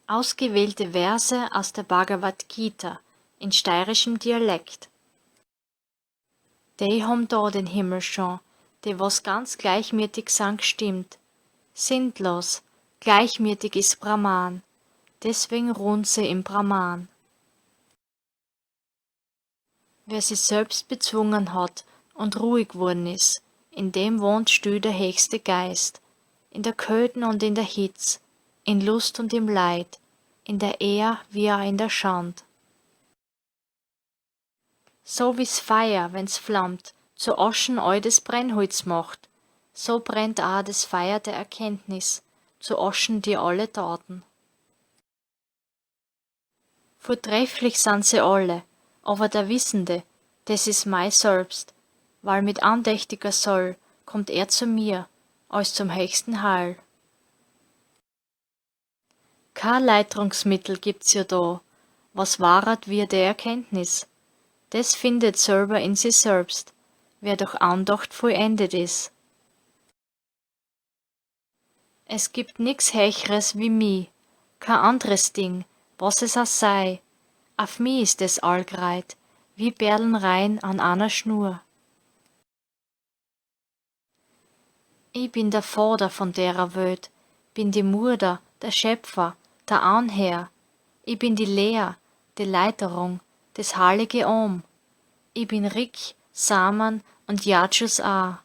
Ausgewählte Verse aus der Bhagavad Gita in steirischem Dialekt. Die haben da den Himmel schon, die was ganz gleichmütig sind gestimmt. Sinnlos, gleichmütig ist Brahman, deswegen ruhen sie im Brahman. Wer sich selbst bezwungen hat und ruhig geworden ist, in dem wohnt still der höchste Geist, in der Kälte und in der Hitz, in Lust und im Leid, in der Ehr wie auch in der Schand. So wie's Feuer, wenn's flammt, zu Aschen all das Brennholz macht, so brennt auch das Feuer der Erkenntnis, zu Aschen dir alle Taten. Vortrefflich sind sie alle, aber der Wissende, das ist mein Selbst, weil mit andächtiger Soll kommt er zu mir, als zum höchsten Heil. Kein Leitrungsmittel gibt's ja da, was wahret wie der Erkenntnis. Das findet selber in sich selbst, wer durch Andacht vollendet ist. Es gibt nix Höchres wie mi, kein anderes Ding, was es auch sei. Auf mi ist es allgreit, wie Perlenrein an einer Schnur. Ich bin der Vater von derer Welt, bin die Mutter, der Schöpfer, der Anherr. Ich bin die Lehr, die Leiterung, das heilige Om. Ich bin Rik, Saman und Yajus auch.